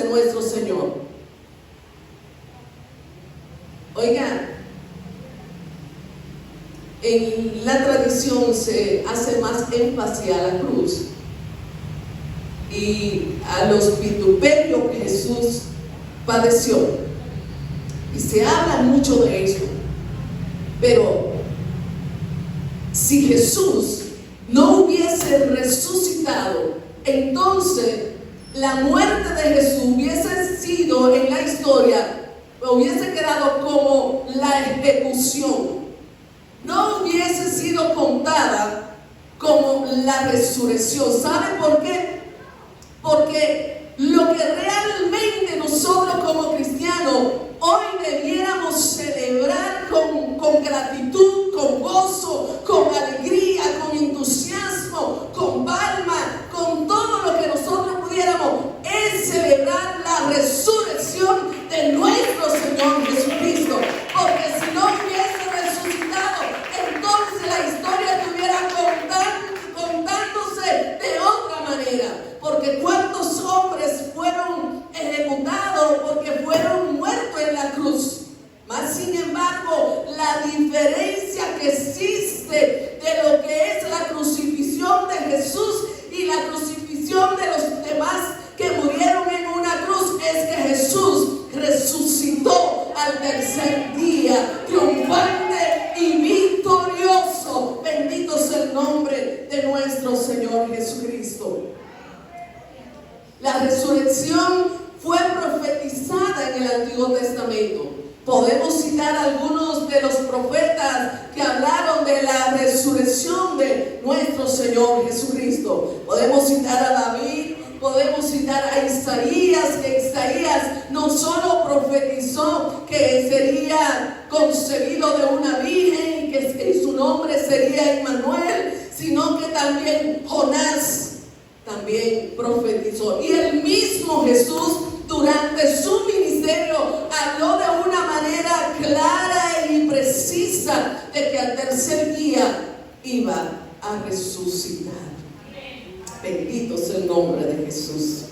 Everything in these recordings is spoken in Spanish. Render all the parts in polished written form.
de nuestro Señor. Oigan, en la tradición se hace más énfasis a la cruz y a los vituperios que Jesús padeció, y se habla mucho de eso. Pero si Jesús no hubiese resucitado, entonces la muerte de Jesús hubiese sido en la historia, hubiese quedado como la ejecución, no hubiese sido contada como la resurrección. ¿Saben por qué? Porque lo que realmente nosotros como cristianos hoy debiéramos celebrar con gratitud, con gozo, con alegría, con entusiasmo, con palma, con todo lo que nosotros pudiéramos, es celebrar la resurrección de nuestro Señor Jesucristo. Porque si no hubiese resucitado, entonces la historia estuviera contándose de otra manera. Porque cuántos hombres fueron ejecutados porque fueron muertos en la cruz. Mas sin embargo, la diferencia que existe de lo que es la crucifixión de Jesús y la crucifixión de los demás que murieron en una cruz es que Jesús resucitó al tercer día, triunfante y victorioso. Bendito sea el nombre de nuestro Señor Jesucristo. La resurrección fue profetizada en el Antiguo Testamento. Podemos citar algunos de los profetas que hablaron de la resurrección de nuestro Señor Jesucristo. Podemos citar a David, podemos citar a Isaías, que Isaías no solo profetizó que sería concebido de una virgen y que su nombre sería Emmanuel, sino que también Jonás también profetizó. Y el mismo Jesús durante su ministerio habló de una manera clara y precisa de que al tercer día iba a resucitar. Bendito sea el nombre de Jesús.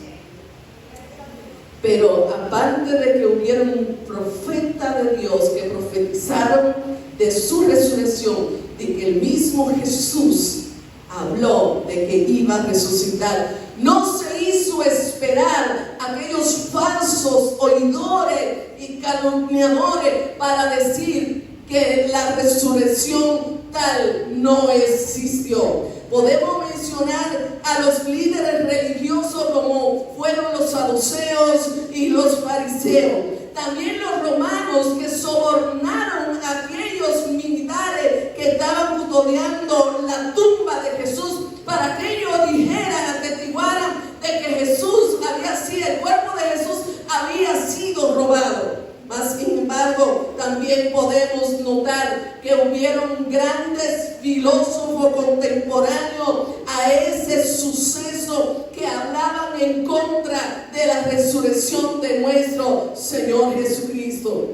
Pero aparte de que hubieron profetas de Dios que profetizaron de su resurrección, de que el mismo Jesús habló de que iba a resucitar, no se hizo esperar a aquellos falsos oidores y calumniadores para decir que la resurrección tal no existió. Podemos mencionar a los líderes religiosos como fueron los saduceos y los fariseos. También los romanos que sobornaron a aquellos militares que estaban custodiando la tumba de Jesús para que ellos dijeran, atestiguaran de que Jesús había sido, el cuerpo de Jesús había sido robado. Mas sin embargo, también podemos notar que hubieron grandes filósofos contemporáneos a ese suceso que hablaban en contra de la resurrección de nuestro Señor Jesucristo.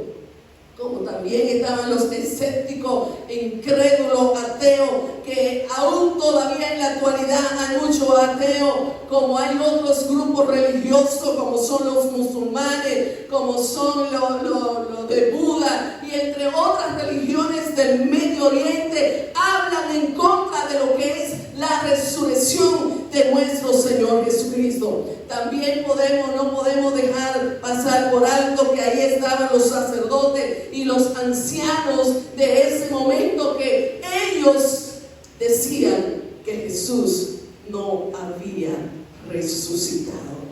Como también estaban los escépticos, incrédulos, ateos, que aún todavía en la actualidad hay muchos ateos, como hay otros grupos religiosos, como son los musulmanes, como son los de Buda, y entre otras religiones del Medio Oriente, hablan en contra de lo que es la resurrección de nuestro Señor Jesucristo. También no podemos dejar pasar por alto que ahí estaban los sacerdotes y los ancianos de ese momento, que ellos decían que Jesús no había resucitado.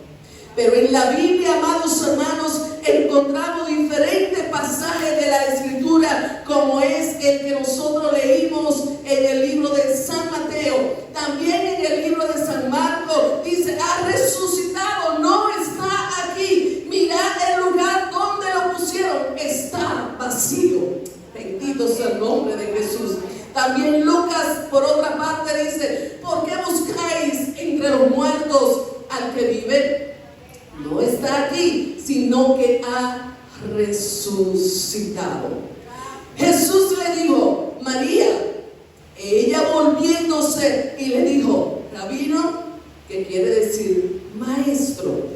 Pero en la Biblia, amados hermanos, encontramos diferentes pasajes de la Escritura, como es el que nosotros leímos en el libro de San Mateo. También en el libro de San Marcos dice: ha resucitado, no está aquí. Mirad el lugar donde lo pusieron, está vacío. Bendito sea el nombre de Jesús. También Lucas, por otra parte, dice: ¿por qué buscáis entre los muertos al que vive? No está aquí, sino que ha resucitado. Jesús le dijo: María. Ella volviéndose y le dijo: Rabino, que quiere decir maestro.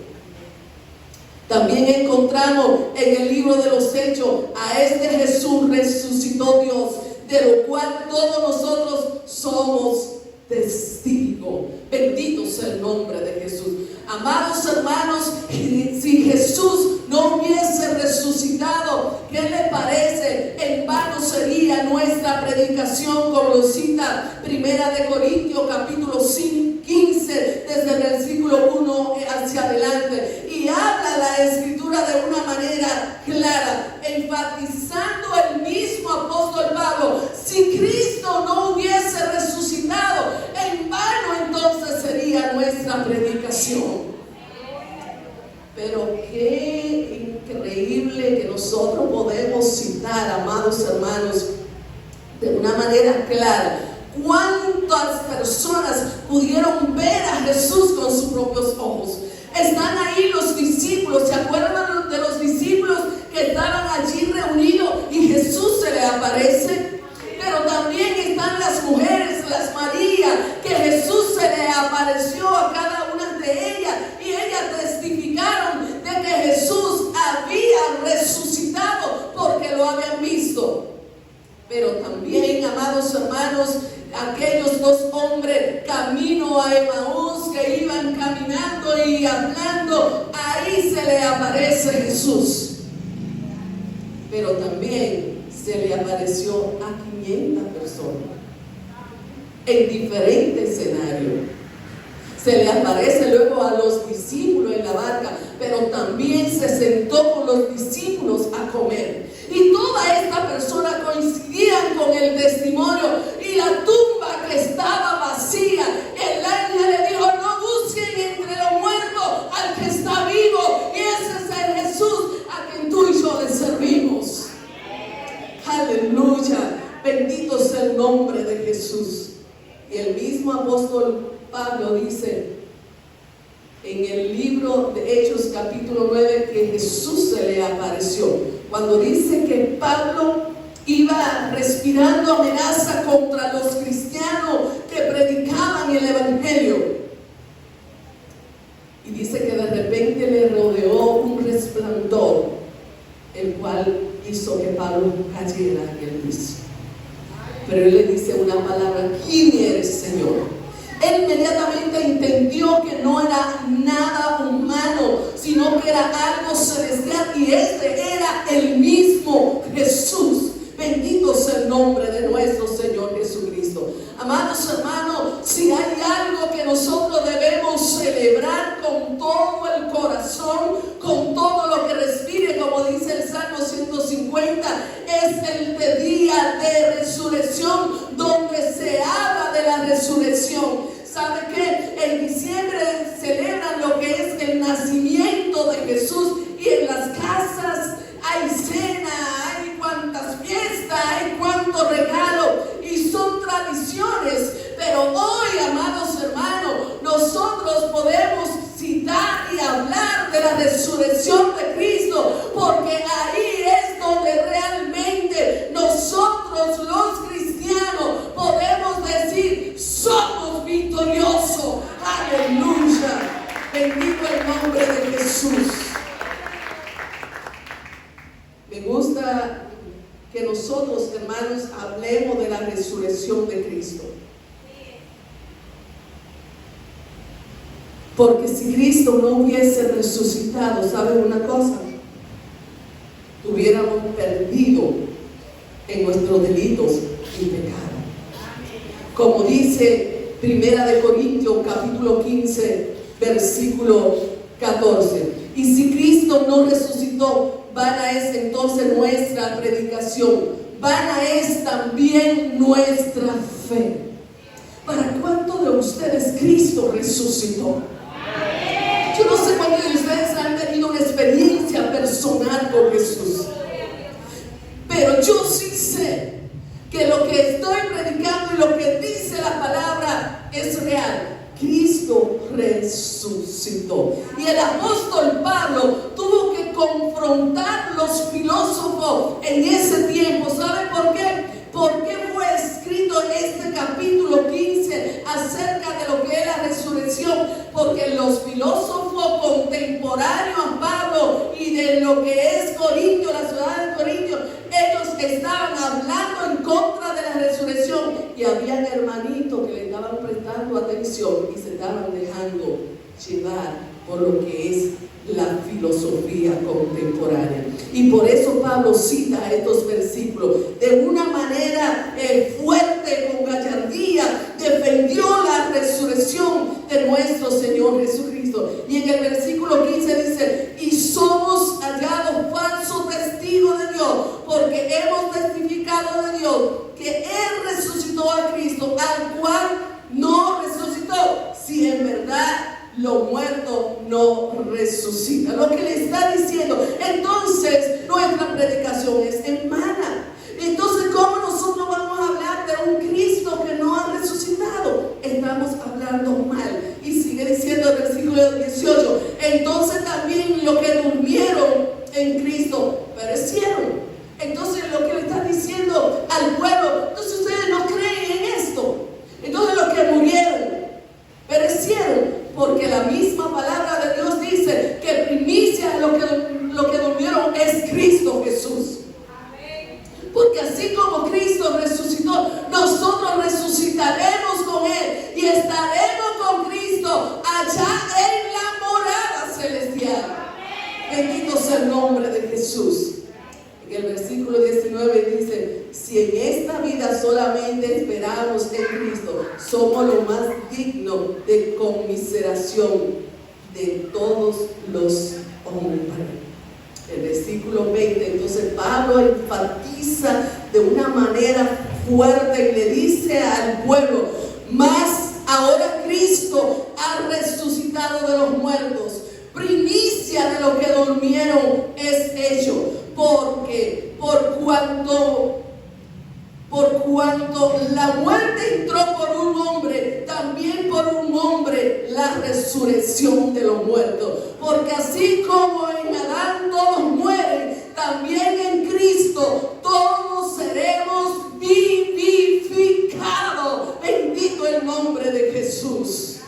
También encontramos en el libro de los Hechos a este Jesús resucitó Dios, de lo cual todos nosotros somos testigos. Bendito sea el nombre de Jesús. Amados hermanos, si Jesús no hubiese resucitado, ¿qué le parece? En vano sería nuestra predicación, como lo cita 1 Corintios capítulo 15, desde el versículo 1 hacia adelante. Y habla la Escritura de una manera clara, enfatizando el mismo apóstol Pablo: si Cristo no hubiese resucitado, en vano entonces sería nuestra predicación. Pero qué increíble que nosotros podemos citar, amados hermanos, de una manera clara. ¿Cuántas personas pudieron ver a Jesús con sus propios ojos? Están ahí los discípulos. ¿Se acuerdan de los discípulos que estaban allí reunidos y Jesús se le aparece? Pero también están las mujeres, las María, que Jesús se le apareció a cada una de ellas y ellas testificaron de que Jesús había resucitado porque lo habían visto. Pero también, amados hermanos, aquellos dos hombres camino a Emaús que iban caminando y hablando, ahí se le aparece Jesús. Pero también se le apareció a 500 personas en diferentes escenarios. Se le aparece luego a los discípulos en la barca, pero también se sentó con los discípulos a comer. Y todas estas personas coincidían con el testimonio. Y la tumba que estaba vacía, el ángel le dijo: no busquen entre los muertos al que está vivo. Y ese es el Jesús a quien tú y yo le servimos. Aleluya, bendito sea el nombre de Jesús. Y el mismo apóstol Pablo dice en el libro de Hechos capítulo 9 que Jesús se le apareció. Cuando dice que Pablo iba respirando amenaza contra los cristianos que predicaban el evangelio. Y dice que de repente le rodeó un resplandor, el cual hizo que Pablo cayera en el piso. Pero él le dice una palabra: ¿quién eres, Señor? Él inmediatamente entendió que no era nada humano, sino que era algo celestial, y este era el mismo Jesús. Bendito sea el nombre de nuestro Señor Jesucristo. Amados hermanos, si hay algo que nosotros debemos celebrar con todo el corazón, con todo lo que respire, como dice el Salmo 150, es el día de resurrección, donde se habla de la resurrección. ¿Sabe qué? En diciembre celebran lo que es el nacimiento de Jesús, y en las casas hay cena, hay cuantas fiestas, hay cuantos regalos, y son tradiciones. Pero hoy, amados hermanos, nosotros podemos citar y hablar de la resurrección de Cristo, porque ahí es donde realmente nosotros los cristianos podemos decir: somos victoriosos. Aleluya, bendito el nombre de Jesús. Me gusta que nosotros, hermanos, hablemos de la resurrección de Cristo. Porque si Cristo no hubiese resucitado, ¿saben una cosa? Hubiéramos perdido en nuestros delitos y pecados. Como dice 1 Corintios capítulo 15, versículo 14. Y si Cristo no resucitó, vana es entonces nuestra predicación, vana es también nuestra fe. ¿Para cuántos de ustedes Cristo resucitó? Yo no sé cuántos de ustedes han tenido una experiencia personal con Jesús, pero yo sí sé que lo que estoy predicando y lo que dice la palabra es real. Cristo resucitó. Y el apóstol Pablo tuvo que confrontar los filósofos en ese tiempo. ¿Saben por qué? Porque fue escrito este capítulo 15 acerca de lo que es la resurrección. Porque los filósofos contemporáneos a Pablo y de lo que es Corintio, la ciudad de Corintio, ellos estaban hablando en contra de la resurrección y habían hermanitos que le estaban prestando atención y se estaban dejando llevar por lo que es la filosofía contemporánea. Y por eso Pablo cita estos versículos de una manera fuerte, con gallardía, defendió la resurrección de nuestro Señor Jesucristo. Y en el versículo 15 dice: y somos hallados falsos testigos de Dios, porque hemos testificado de Dios que Él resucitó a Cristo, al cual no resucitó, si en verdad los muertos no resucitan. Lo que le está diciendo, entonces nuestra predicación es en vana. Entonces, ¿cómo nosotros vamos a hablar de un Cristo que no ha resucitado? Estamos hablando mal. Y sigue diciendo el versículo 18: entonces también los que durmieron en Cristo perecieron. Entonces, lo que le está diciendo al pueblo, entonces ustedes no creen en esto. Entonces, los que murieron perecieron, porque la misma palabra de Dios dice que primicia de lo que durmieron es Cristo Jesús. Porque así como Cristo resucitó, nosotros resucitaremos con Él y estaremos con Cristo allá en la morada celestial. Bendito sea el nombre de Jesús. En el versículo 19 dice: si en esta vida solamente esperamos en Cristo, somos lo más dignos de conmiseración de todos los hombres. El versículo 20, entonces Pablo enfatiza de una manera fuerte y le dice al pueblo: mas ahora Cristo ha resucitado de los muertos, primicia de los que durmieron es hecho, porque por cuanto la muerte entró por un hombre, también por un hombre la resurrección de los muertos. Porque así como en Adán todos mueren, también en Cristo todos seremos vivificados. Bendito el nombre de Jesús.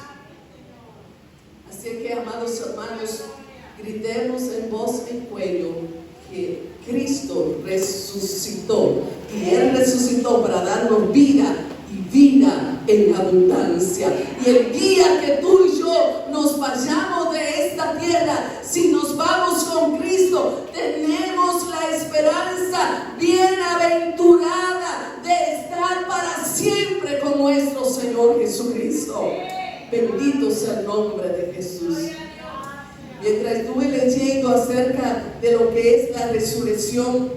Así que, amados hermanos, gritemos en voz en cuello que Cristo resucitó, y Él resucitó para darnos vida y vida en abundancia. Y el día que tú y yo nos vayamos de esta tierra, si nos vamos con Cristo, tenemos la esperanza bienaventurada de estar para siempre con nuestro Señor Jesucristo. Bendito sea el nombre de Jesús. Mientras estuve leyendo acerca de lo que es la resurrección,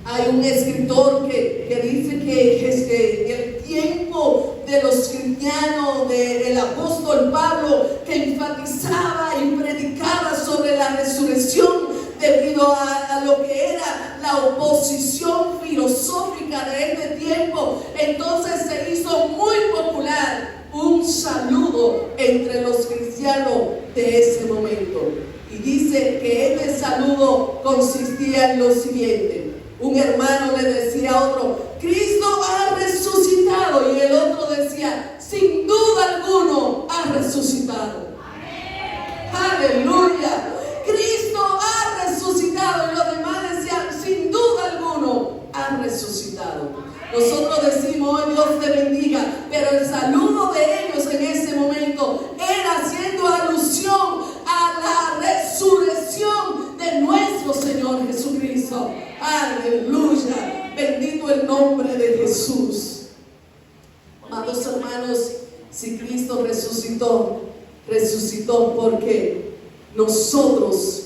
hay un escritor que dice que el tiempo de los cristianos, del apóstol Pablo, que enfatizaba y predicaba sobre la resurrección debido a lo que era la oposición filosófica de este tiempo, entonces se hizo muy popular un saludo entre los cristianos de ese momento. Y dice que este saludo consistía en lo siguiente: un hermano le decía a otro: Cristo ha resucitado, y el otro decía: sin duda alguno ha resucitado. Aleluya, Cristo ha resucitado, y los demás decían: sin duda alguno ha resucitado. Nosotros decimos: oh, Dios te bendiga, pero el saludo de ellos en ese momento era haciendo alusión a la resurrección de nuestro Señor Jesucristo. Aleluya, bendito el nombre de Jesús. Amados hermanos, si Cristo resucitó porque nosotros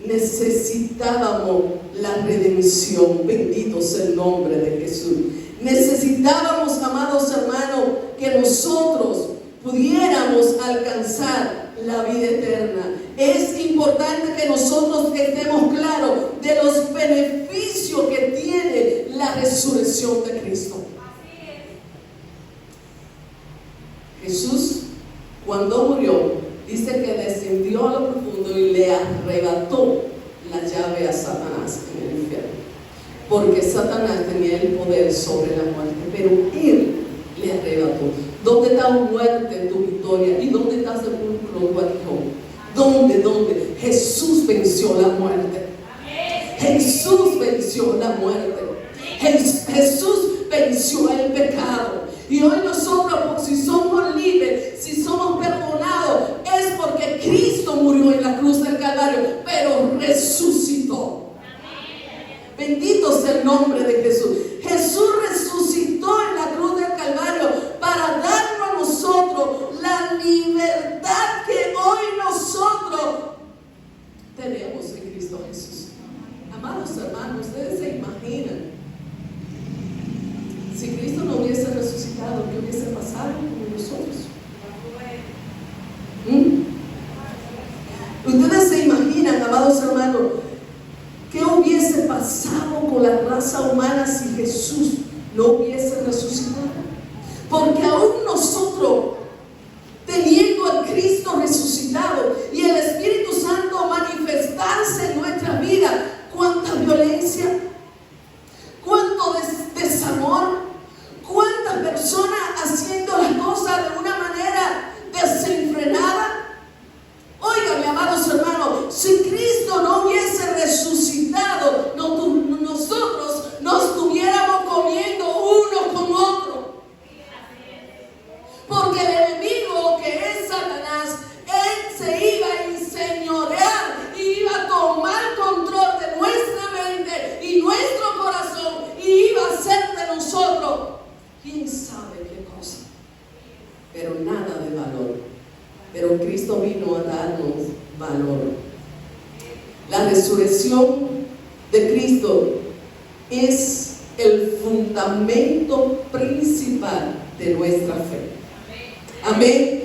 necesitábamos la redención. Bendito sea el nombre de Jesús. Necesitábamos, amados hermanos, que nosotros pudiéramos alcanzar la vida eterna. Es importante que nosotros estemos claros de los beneficios que tiene la resurrección de Cristo. Jesús, cuando murió, dice que descendió a lo profundo y le arrebató la llave a Satanás en el infierno, porque Satanás tenía el poder sobre la muerte, pero Él le arrebató. ¿Dónde está muerte tu victoria? ¿Y dónde está sepulcro tu aguijón? ¿Dónde? Jesús venció la muerte. Jesús venció la muerte. Jesús venció el pecado. Y hoy nosotros, si somos libres, si somos perdonados, es porque Cristo murió en la cruz del Calvario, pero resucitó. Bendito sea el nombre de Jesús. Jesús resucitó en la cruz del Calvario para darnos a nosotros la libertad que hoy nosotros tenemos en Cristo Jesús. Amados hermanos, ustedes se imaginan si Cristo no hubiese resucitado, ¿qué hubiese pasado con nosotros? Ustedes se imaginan, amados hermanos, ¿qué hubiese pasado con la raza humana si Jesús no hubiese resucitado? Porque aún nosotros, teniendo a Cristo resucitado y el Espíritu Santo manifestarse en nuestra vida, cuánta violencia, cuánto desamor, cuántas personas haciendo las cosas de una manera desenfrenada. Oigan, amados hermanos, si Cristo no hubiese resucitado, nosotros no estuviéramos comiendo uno con otro. Porque el enemigo, que es Satanás, él se iba a enseñorear y iba a tomar control de nuestra mente y nuestro corazón y iba a hacer de nosotros quién sabe qué cosa, pero nada de valor. Pero Cristo vino a darnos valor. La resurrección de Cristo es el fundamento principal de nuestra fe. Amén.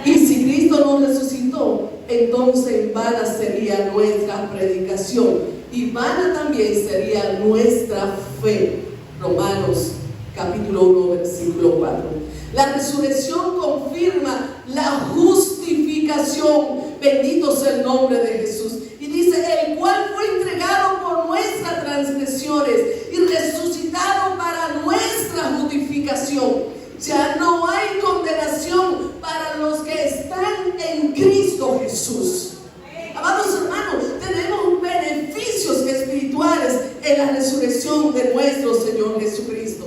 Y si Cristo no resucitó, entonces en vana sería nuestra predicación y vana también sería nuestra fe. Romanos capítulo 1 versículo 4. La resurrección confirma la justificación. Bendito sea el nombre de Jesús. Y dice, el cual fue entregado por nuestras transgresiones y resucitado para nuestra justificación. Ya no hay condenación para los que están en Cristo Jesús. Amados hermanos, tenemos beneficios espirituales en la resurrección de nuestro Señor Jesucristo.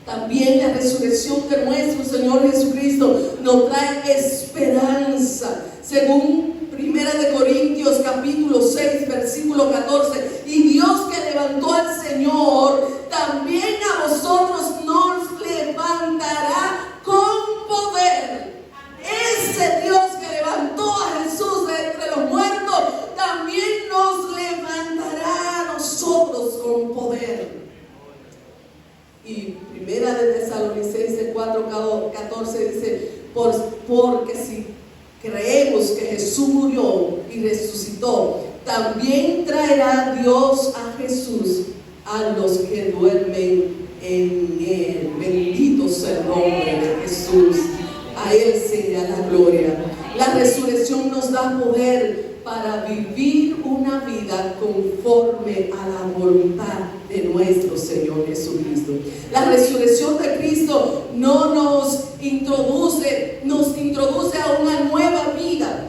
También la resurrección de nuestro Señor Jesucristo nos trae esperanza. Según 1 Corintios capítulo 6 versículo 14, y Dios que levantó al Señor, también a vosotros nos levantará con poder. Ese Dios que levantó a Jesús de entre los muertos, también nos levantará a nosotros con poder. Y 1 Tesalonicenses 4:14 dice, porque si creemos que Jesús murió y resucitó, también traerá Dios a Jesús a los que duermen en Él. Bendito sea el nombre de Jesús. A Él sea la gloria. La resurrección nos da poder para vivir una vida conforme a la voluntad de nuestro Señor Jesucristo. La resurrección de Cristo no nos introduce a una nueva vida.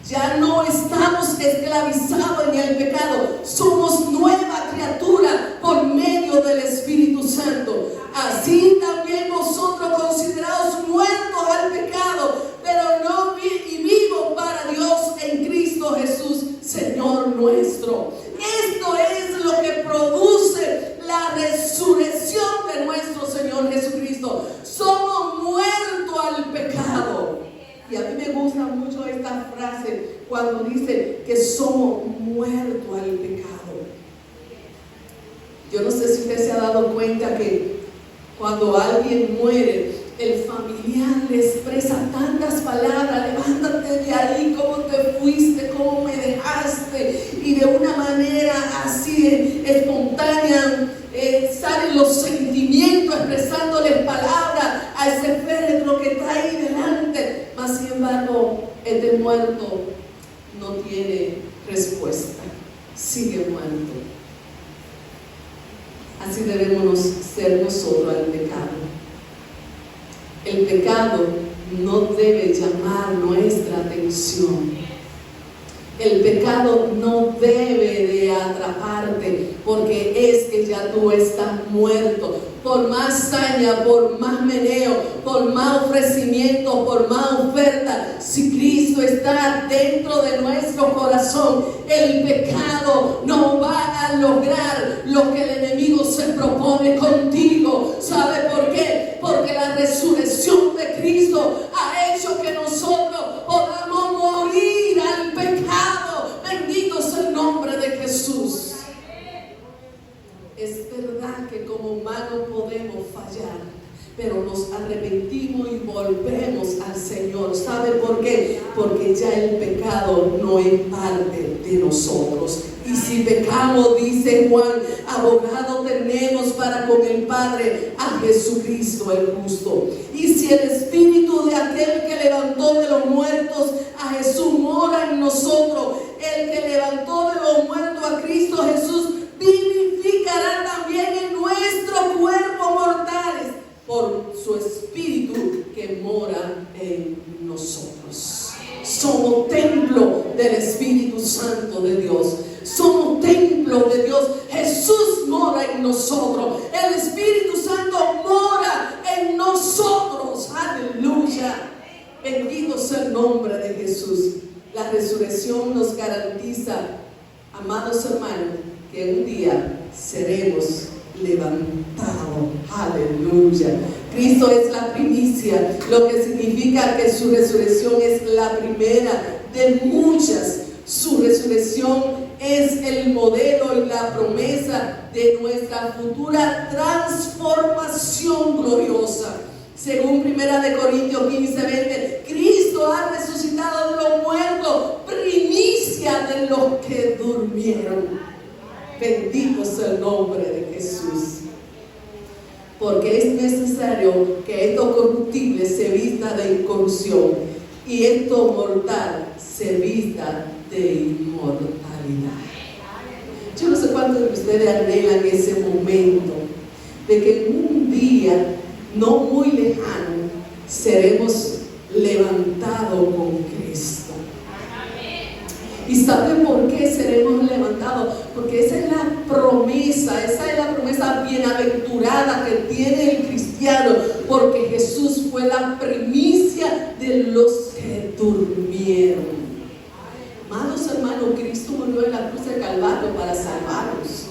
Ya no estamos esclavizados en el pecado. Somos nueva criatura por medio del Espíritu Santo. Así también nosotros, considerados muertos al pecado, pero no vivos para Dios en Cristo Jesús, Señor nuestro. Esto es lo que produce la resurrección de nuestro Señor Jesucristo. Somos muertos al pecado. Y a mí me gusta mucho esta frase cuando dice que somos muertos al pecado. Yo no sé si usted se ha dado cuenta que cuando alguien muere, el familiar le expresa tantas palabras: levántate de ahí, cómo te fuiste, cómo me dejaste, y de una manera así espontánea salen los sentimientos expresándoles palabras a ese féretro que está ahí delante. Mas sin embargo, este muerto no tiene respuesta, sigue muerto. Así debemos ser nosotros al pecado. El pecado no debe llamar nuestra atención. El pecado no debe de atraparte, porque es que ya tú estás muerto. Por más saña, por más meneo, por más ofrecimiento, por más oferta, si Cristo está dentro de nuestro corazón, el pecado no va a lograr lo que el enemigo se propone contigo. ¿Sabe por qué? Porque la resurrección de Cristo ha hecho que nosotros podamos morir al pecado. Bendito sea el nombre de Jesús. Es verdad que como humanos podemos fallar, pero nos arrepentimos y volvemos al Señor. ¿Sabe por qué? Porque ya el pecado no es parte de nosotros. Y si pecamos, dice Juan, abogado tenemos para con el Padre, a Jesucristo el justo. Y si el Espíritu de aquel que levantó de los muertos a Jesús mora en nosotros, el que levantó de los muertos a Cristo Jesús vivificará también en nuestros cuerpos mortales por su Espíritu que mora en nosotros. Somos templo del Espíritu Santo de Dios. Somos templo de Dios. Jesús mora en nosotros. El Espíritu Santo mora en nosotros. Aleluya. Bendito sea el nombre de Jesús. La resurrección nos garantiza, amados hermanos, que un día seremos levantados. Aleluya. Cristo es la primicia, lo que significa que su resurrección es la primera de muchas. Su resurrección es el modelo y la promesa de nuestra futura transformación gloriosa. Según 1 Corintios 15:20, Cristo ha resucitado de los muertos, primicia de los que durmieron. Bendito sea el nombre de Jesús. Porque es necesario que esto corruptible se vista de incorrupción y esto mortal se vista de inmortalidad. Yo no sé cuántos de ustedes anhelan ese momento de que en un día no muy lejano seremos levantados con Cristo. ¿Y saben por qué seremos levantados? Porque esa es la promesa bienaventurada que tiene el cristiano, porque Jesús fue la primicia de los que durmieron. Amados hermanos, Cristo murió en la cruz del Calvario para salvarnos.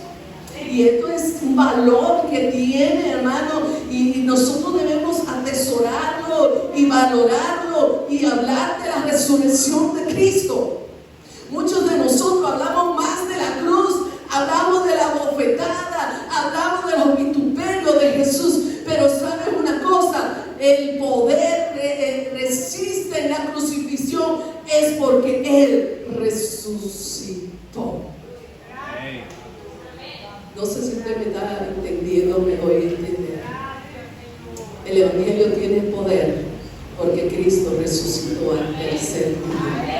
Y esto es un valor que tiene, hermano, y nosotros debemos atesorarlo y valorarlo y hablar de la resurrección de Cristo. Muchos de nosotros hablamos más de la cruz, hablamos de la bofetada, hablamos de los vituperios de Jesús, pero ¿sabes una cosa? El poder resiste en la crucifixión es porque Él resucitó. No sé si usted me está entendiendo, me voy a entender. El Evangelio tiene poder porque Cristo resucitó al tercer día.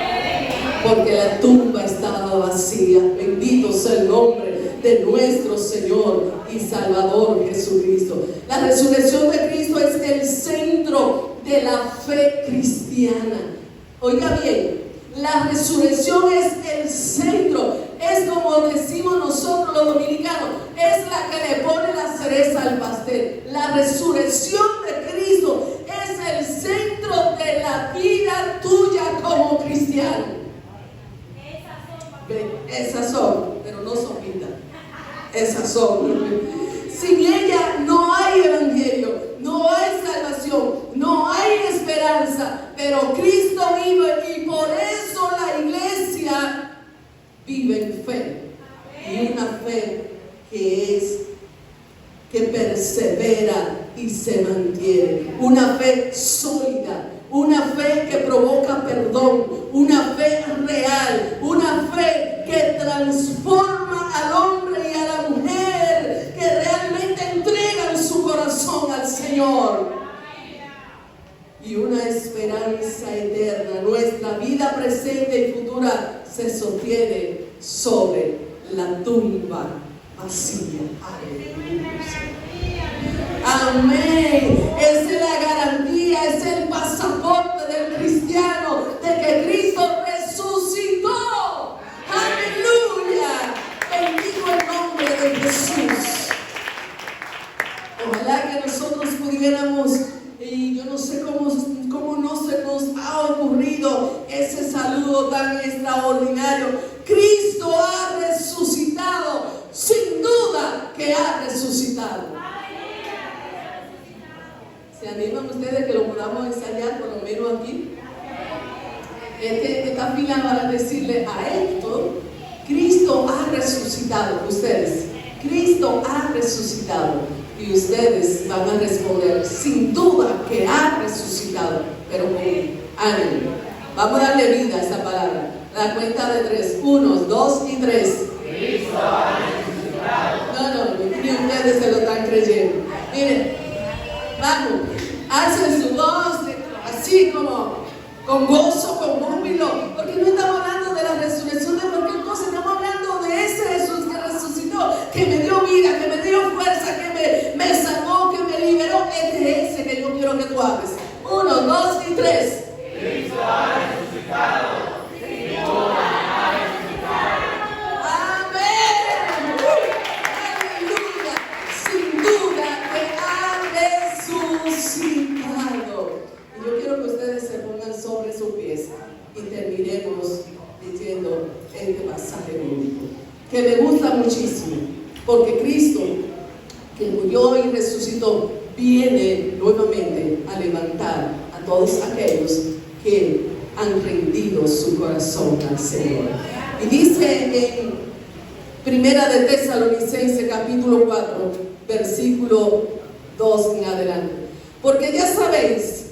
Porque la tumba estaba vacía. Bendito sea el nombre de nuestro Señor y Salvador Jesucristo. La resurrección de Cristo es el centro de la fe cristiana. Oiga bien, la resurrección es el centro. Es como decimos nosotros los dominicanos, es la que le pone la cereza al pastel. La resurrección de Cristo es el centro de la vida tuya como cristiano. Esas son, pero no son vidas. Esas son. Sin ella no hay evangelio, no hay salvación, no hay esperanza. Pero Cristo vive y por eso la iglesia vive en fe. Y una fe que persevera y se mantiene. Una fe sólida. Una fe que provoca perdón, una fe real, una fe que transforma al hombre y a la mujer, que realmente entregan su corazón al Señor. Y una esperanza eterna. Nuestra vida presente y futura se sostiene sobre la tumba vacía. Aleluya. Amén. Esa es la garantía, es el pasaporte del cristiano de que Cristo resucitó. algo tan extraordinario. Cristo ha resucitado, sin duda que ha resucitado. ¿Se animan ustedes que lo podamos ensayar por lo menos aquí? Esta fila para decirle a esto: Cristo ha resucitado. Ustedes, Cristo ha resucitado. Y ustedes van a responder: sin duda que ha resucitado, pero con ánimo. Vamos a darle vida a esa palabra. La cuenta de 3. 1, 2 y 3. Cristo ha resucitado. No, ni ustedes se lo están creyendo. Miren, vamos, alcen su voz así como con gozo, con júbilo, porque no estamos hablando de la resurrección de cualquier cosa, estamos hablando de ese Jesús que resucitó, que me dio vida, que me dio fuerza, que me salvó, que me liberó. Es de ese que yo quiero que tú hables. 1, 2 y 3. Cristo ha resucitado. Cristo ha resucitado. Amén. Aleluya. Sin duda que ha resucitado. Y yo quiero que ustedes se pongan sobre sus pies y terminemos diciendo este pasaje bíblico, que me gusta muchísimo, porque Cristo, que murió y resucitó, viene nuevamente a levantar a todos aquellos que han rendido su corazón al Señor. Y dice en Primera de Tesalonicenses capítulo 4, versículo 2 en adelante: porque ya sabéis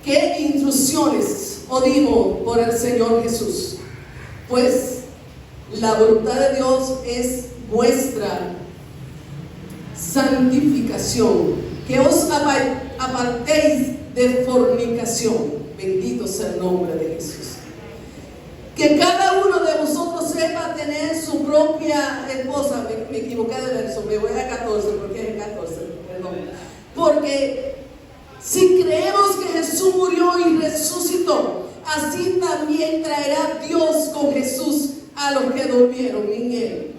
qué instrucciones os dimos por el Señor Jesús, pues la voluntad de Dios es vuestra santificación, que os apartéis de fornicación. Bendito sea el nombre de Jesús. Que cada uno de vosotros sepa tener su propia esposa. Me equivoqué de verso, me voy a 14, porque es 14, perdón. Porque si creemos que Jesús murió y resucitó, así también traerá Dios con Jesús a los que durmieron en Él.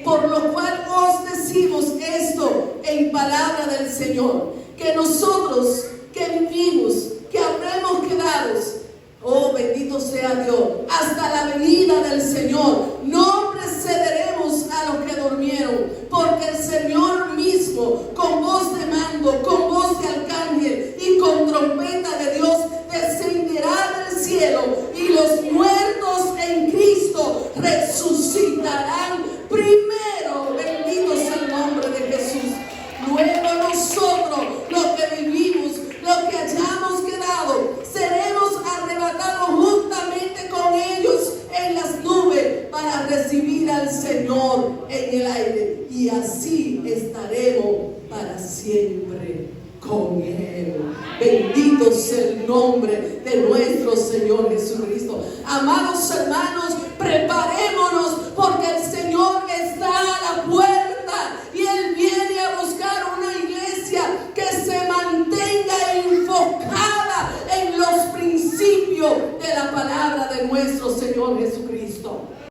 Por lo cual os decimos esto en palabra del Señor, que nosotros que vivimos, que habremos quedado, oh bendito sea Dios, hasta la venida del Señor, no precederemos a los que durmieron, porque el Señor mismo, con voz de mando, con voz de arcángel y con trompeta de Dios, descenderá del cielo, y los muertos en Cristo resucitarán primero. Bendito sea el nombre de Jesús. Luego nosotros, los que vivimos, los que hayamos quedado, seremos arrebatados juntamente con ellos en las nubes para recibir al Señor en el aire, y así estaremos para siempre con Él. Bendito sea el nombre de nuestro Señor Jesucristo. Amados hermanos, preparémonos, porque el Señor